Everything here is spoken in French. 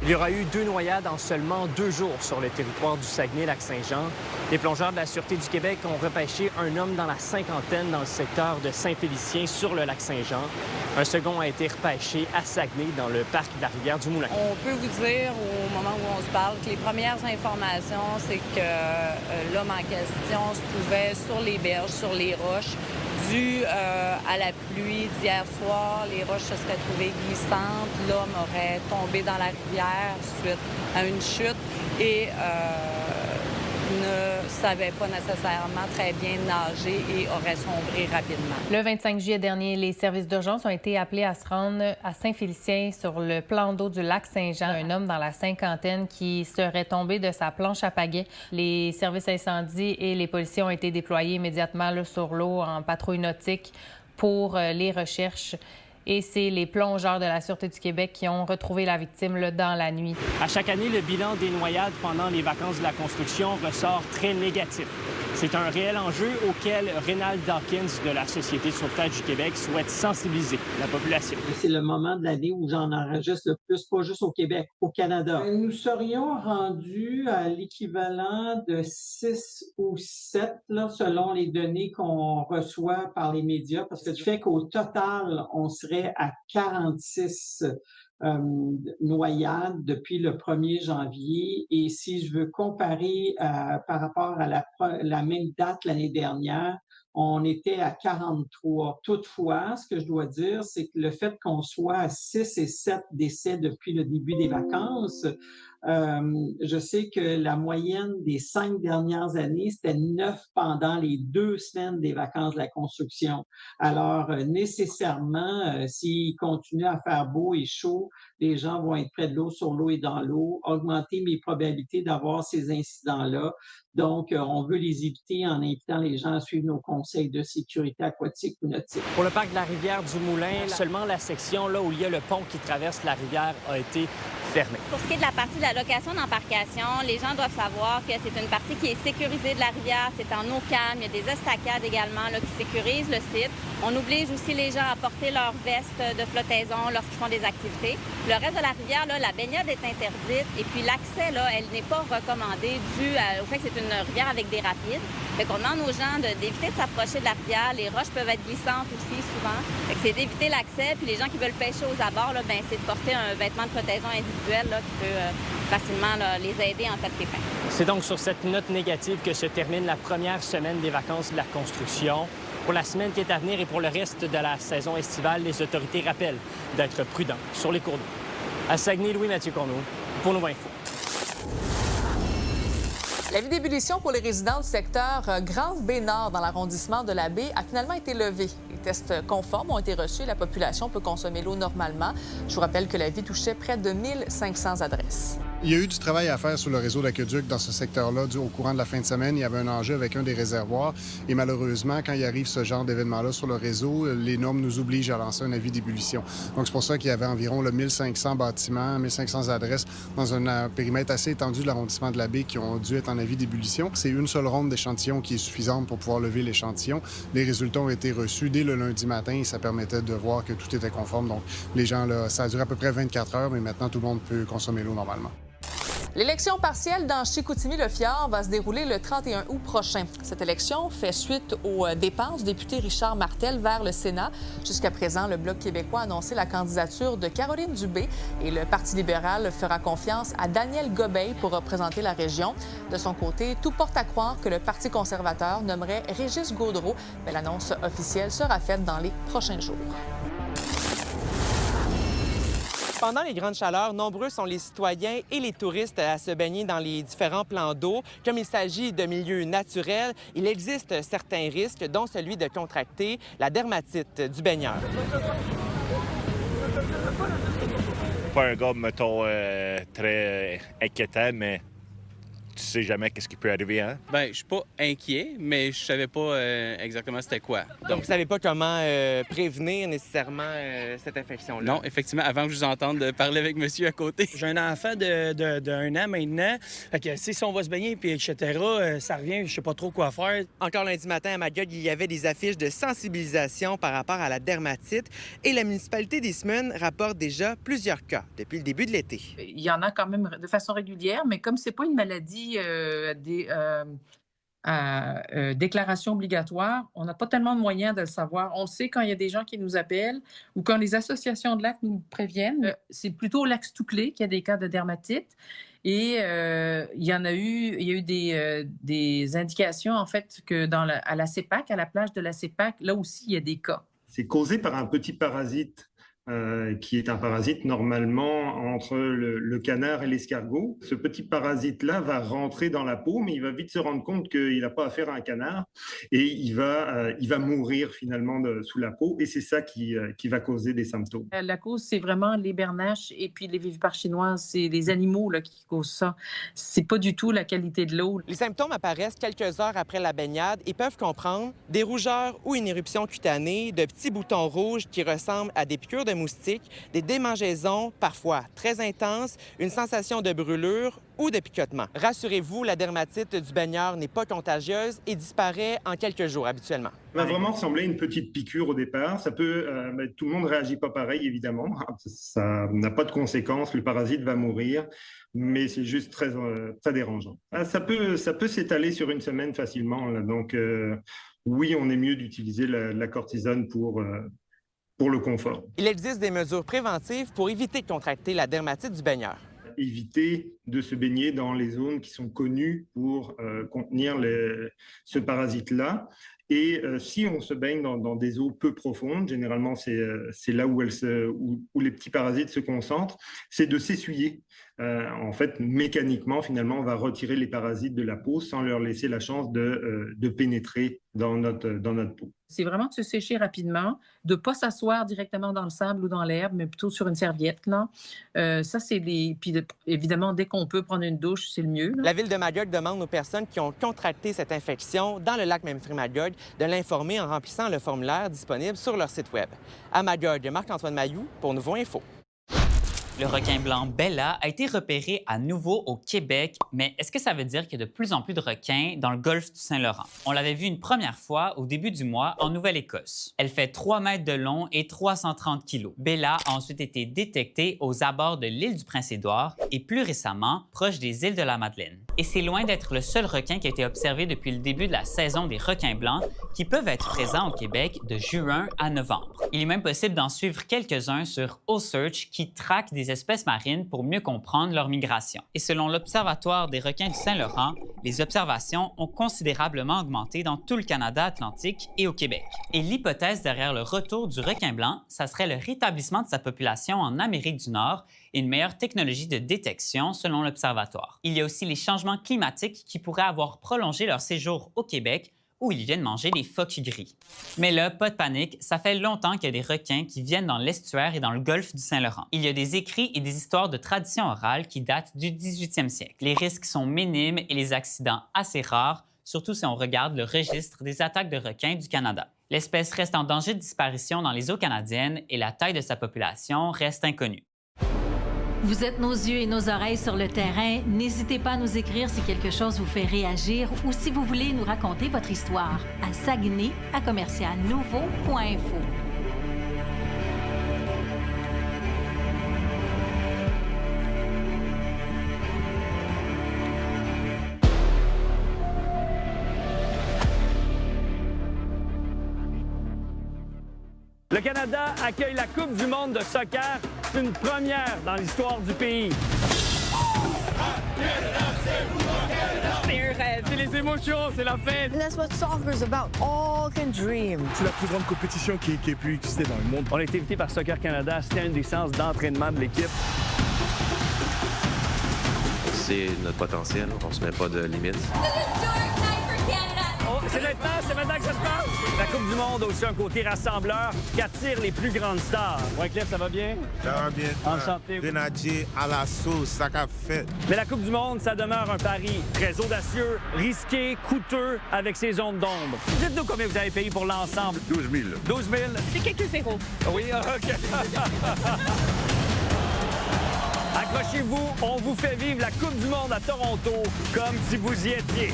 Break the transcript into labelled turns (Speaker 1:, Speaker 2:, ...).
Speaker 1: Il y aura eu 2 noyades en seulement 2 jours sur le territoire du Saguenay-Lac-Saint-Jean. Les plongeurs de la Sûreté du Québec ont repêché un homme dans la cinquantaine dans le secteur de Saint-Félicien sur le lac Saint-Jean. Un second a été repêché à Saguenay dans le parc de la rivière du Moulin.
Speaker 2: On peut vous dire au moment où on se parle que les premières informations, c'est que l'homme en question se trouvait sur les berges, sur les roches. Dû à la pluie d'hier soir, les roches se seraient trouvées glissantes. L'homme aurait tombé dans la rivière suite à une chute et ne savait pas nécessairement très bien nager et aurait sombré rapidement.
Speaker 3: Le 25 juillet dernier, les services d'urgence ont été appelés à se rendre à Saint-Félicien sur le plan d'eau du lac Saint-Jean. Un homme dans la cinquantaine qui serait tombé de sa planche à pagaie. Les services incendies et les policiers ont été déployés immédiatement là, sur l'eau en patrouille nautique pour les recherches. Et c'est les plongeurs de la Sûreté du Québec qui ont retrouvé la victime là, dans la nuit.
Speaker 1: À chaque année, le bilan des noyades pendant les vacances de la construction ressort très négatif. C'est un réel enjeu auquel Rénal Dawkins de la Société de sauvetage du Québec souhaite sensibiliser la population.
Speaker 4: C'est le moment de l'année où j'en enregistre le plus, pas juste au Québec, au Canada. Nous serions rendus à l'équivalent de 6 ou 7, là, selon les données qu'on reçoit par les médias, parce que du fait qu'au total, on serait à 46 noyades depuis le 1er janvier. Et si je veux comparer par rapport à la même date l'année dernière, on était à 43. Toutefois, ce que je dois dire, c'est que le fait qu'on soit à 6 et 7 décès depuis le début des vacances, je sais que la moyenne des 5 dernières années, c'était 9 pendant les 2 semaines des vacances de la construction. Alors, nécessairement, s'il continue à faire beau et chaud, les gens vont être près de l'eau, sur l'eau et dans l'eau, augmenter mes probabilités d'avoir ces incidents-là. Donc, on veut les éviter en invitant les gens à suivre nos conseils de sécurité aquatique ou nautique.
Speaker 1: Pour le parc de la rivière du Moulin, seulement la section là où il y a le pont qui traverse la rivière a été fermée.
Speaker 5: Pour ce qui est de la partie de la location d'embarcation, les gens doivent savoir que c'est une partie qui est sécurisée de la rivière. C'est en eau calme. Il y a des estacades également là, qui sécurisent le site. On oblige aussi les gens à porter leur veste de flottaison lorsqu'ils font des activités. Le reste de la rivière, là, la baignade est interdite et puis l'accès, là, elle n'est pas recommandée dû au fait que c'est une rivière avec des rapides. Fait qu'on demande aux gens d'éviter de s'approcher de la rivière. Les roches peuvent être glissantes aussi souvent. Fait que c'est d'éviter l'accès. Puis les gens qui veulent pêcher aux abords, là, ben, c'est de porter un vêtement de flottaison individuel là, qui peut facilement là, les aider en cas de pépin.
Speaker 1: C'est donc sur cette note négative que se termine la première semaine des vacances de la construction. Pour la semaine qui est à venir et pour le reste de la saison estivale, les autorités rappellent d'être prudents sur les cours d'eau. À Saguenay, Louis-Mathieu Corneau, pour Nouveau Info.
Speaker 6: L'avis d'ébullition pour les résidents du secteur Grande-Baie-Nord dans l'arrondissement de la Baie a finalement été levé. Les tests conformes ont été reçus et la population peut consommer l'eau normalement. Je vous rappelle que l'avis touchait près de 1500 adresses.
Speaker 7: Il y a eu du travail à faire sur le réseau d'aqueduc dans ce secteur-là au courant de la fin de semaine. Il y avait un enjeu avec un des réservoirs. Et malheureusement, quand il arrive ce genre d'événement-là sur le réseau, les normes nous obligent à lancer un avis d'ébullition. Donc, c'est pour ça qu'il y avait environ 1500 bâtiments, 1500 adresses dans un périmètre assez étendu de l'arrondissement de la Baie qui ont dû être en avis d'ébullition. C'est une seule ronde d'échantillons qui est suffisante pour pouvoir lever l'échantillon. Les résultats ont été reçus dès le lundi matin et ça permettait de voir que tout était conforme. Donc, les gens, là, ça a duré à peu près 24 heures, mais maintenant, tout le monde peut consommer l'eau normalement.
Speaker 6: L'élection partielle dans Chicoutimi-Le-Fjord va se dérouler le 31 août prochain. Cette élection fait suite au départ du député Richard Martel vers le Sénat. Jusqu'à présent, le Bloc québécois a annoncé la candidature de Caroline Dubé et le Parti libéral fera confiance à Daniel Gobeil pour représenter la région. De son côté, tout porte à croire que le Parti conservateur nommerait Régis Gaudreault, mais l'annonce officielle sera faite dans les prochains jours.
Speaker 8: Pendant les grandes chaleurs, nombreux sont les citoyens et les touristes à se baigner dans les différents plans d'eau. Comme il s'agit de milieux naturels, il existe certains risques, dont celui de contracter la dermatite du baigneur.
Speaker 9: Pas un gars, mettons, très inquiétant, mais tu sais jamais qu'est-ce qui peut arriver, hein?
Speaker 10: Bien, je suis pas inquiet, mais je savais pas exactement c'était quoi.
Speaker 8: Donc, vous savez pas comment prévenir nécessairement cette infection-là?
Speaker 10: Non, effectivement, avant que je vous entende parler avec monsieur à côté.
Speaker 11: J'ai un enfant d'un an maintenant. Fait que, si on va se baigner, puis etc., ça revient, je sais pas trop quoi faire.
Speaker 8: Encore lundi matin, à Magog, il y avait des affiches de sensibilisation par rapport à la dermatite et la municipalité d'Eastman rapporte déjà plusieurs cas depuis le début de l'été.
Speaker 12: Il y en a quand même de façon régulière, mais comme c'est pas une maladie déclaration obligatoire, on n'a pas tellement de moyens de le savoir. On sait quand il y a des gens qui nous appellent ou quand les associations de lacs nous préviennent. C'est plutôt au lac Stouclé qu'il y a des cas de dermatite. Et il y a eu des indications, en fait, que à la CEPAC, à la plage de la CEPAC, là aussi, il y a des cas.
Speaker 13: C'est causé par un petit parasite qui est un parasite normalement entre le canard et l'escargot. Ce petit parasite-là va rentrer dans la peau, mais il va vite se rendre compte qu'il n'a pas affaire à un canard et il va mourir finalement sous la peau et c'est ça qui va causer des symptômes.
Speaker 12: La cause, c'est vraiment les bernaches et puis les vivipares chinoises. C'est les animaux là, qui causent ça. C'est pas du tout la qualité de l'eau.
Speaker 8: Les symptômes apparaissent quelques heures après la baignade et peuvent comprendre des rougeurs ou une éruption cutanée, de petits boutons rouges qui ressemblent à des piqûres de moustiques, des démangeaisons parfois très intenses, une sensation de brûlure ou de picotement. Rassurez-vous, la dermatite du baigneur n'est pas contagieuse et disparaît en quelques jours habituellement.
Speaker 13: Ça va vraiment ressembler à une petite piqûre au départ. Ça peut, tout le monde ne réagit pas pareil, évidemment. Ça n'a pas de conséquences. Le parasite va mourir, mais c'est juste très dérangeant. Ça peut s'étaler sur une semaine facilement. Là. Donc, oui, on est mieux d'utiliser la cortisone pour le confort.
Speaker 8: Il existe des mesures préventives pour éviter de contracter la dermatite du baigneur.
Speaker 13: Éviter de se baigner dans les zones qui sont connues pour contenir ce parasite-là. Et si on se baigne dans des eaux peu profondes, généralement c'est là où les petits parasites se concentrent, c'est de s'essuyer. En fait, mécaniquement, finalement, on va retirer les parasites de la peau sans leur laisser la chance de pénétrer dans notre peau.
Speaker 12: C'est vraiment de se sécher rapidement, de ne pas s'asseoir directement dans le sable ou dans l'herbe, mais plutôt sur une serviette. Là. Ça, c'est Puis évidemment, dès qu'on peut prendre une douche, c'est le mieux. Là.
Speaker 8: La Ville de Magog demande aux personnes qui ont contracté cette infection dans le lac Memphremagog de l'informer en remplissant le formulaire disponible sur leur site Web. À Magog, Marc-Antoine Mailloux pour Nouveau Info.
Speaker 14: Le requin blanc Bella a été repéré à nouveau au Québec, mais est-ce que ça veut dire qu'il y a de plus en plus de requins dans le golfe du Saint-Laurent? On l'avait vu une première fois au début du mois en Nouvelle-Écosse. Elle fait 3 mètres de long et 330 kilos. Bella a ensuite été détectée aux abords de l'île du Prince-Édouard et plus récemment proche des îles de la Madeleine. Et c'est loin d'être le seul requin qui a été observé depuis le début de la saison des requins blancs qui peuvent être présents au Québec de juin à novembre. Il est même possible d'en suivre quelques-uns sur O-Search qui traque des espèces marines pour mieux comprendre leur migration. Et selon l'Observatoire des requins du Saint-Laurent, les observations ont considérablement augmenté dans tout le Canada atlantique et au Québec. Et l'hypothèse derrière le retour du requin blanc, ça serait le rétablissement de sa population en Amérique du Nord et une meilleure technologie de détection selon l'Observatoire. Il y a aussi les changements climatiques qui pourraient avoir prolongé leur séjour au Québec où ils viennent manger des phoques gris. Mais là, pas de panique, ça fait longtemps qu'il y a des requins qui viennent dans l'estuaire et dans le golfe du Saint-Laurent. Il y a des écrits et des histoires de tradition orale qui datent du 18e siècle. Les risques sont minimes et les accidents assez rares, surtout si on regarde le registre des attaques de requins du Canada. L'espèce reste en danger de disparition dans les eaux canadiennes et la taille de sa population reste inconnue.
Speaker 15: Vous êtes nos yeux et nos oreilles sur le terrain. N'hésitez pas à nous écrire si quelque chose vous fait réagir ou si vous voulez nous raconter votre histoire à saguenay@nouveau.info.
Speaker 16: Le Canada accueille la Coupe du monde de soccer. C'est une première dans l'histoire du pays. C'est un rêve, c'est les émotions, c'est la fête.
Speaker 17: That's what soccer's about. All can dream.
Speaker 18: C'est la plus grande compétition qui ait pu exister dans le monde.
Speaker 16: On a été invité par Soccer Canada. C'était une des séances d'entraînement de l'équipe.
Speaker 19: C'est notre potentiel, on se met pas de limites.
Speaker 16: C'est maintenant que ça se passe. La Coupe du Monde a aussi un côté rassembleur qui attire les plus grandes stars. Wyclef, ça va bien?
Speaker 19: Ça va bien.
Speaker 16: Enchanté.
Speaker 19: Grenadier à la sauce, ça qu'a fait.
Speaker 16: Mais la Coupe du Monde, ça demeure un pari très audacieux, risqué, coûteux, avec ses zones d'ombre. Dites-nous combien vous avez payé pour l'ensemble.
Speaker 19: 12 000.
Speaker 16: 12 000?
Speaker 6: C'est quelques zéros.
Speaker 16: Oui, OK. Accrochez-vous, on vous fait vivre la Coupe du Monde à Toronto comme si vous y étiez.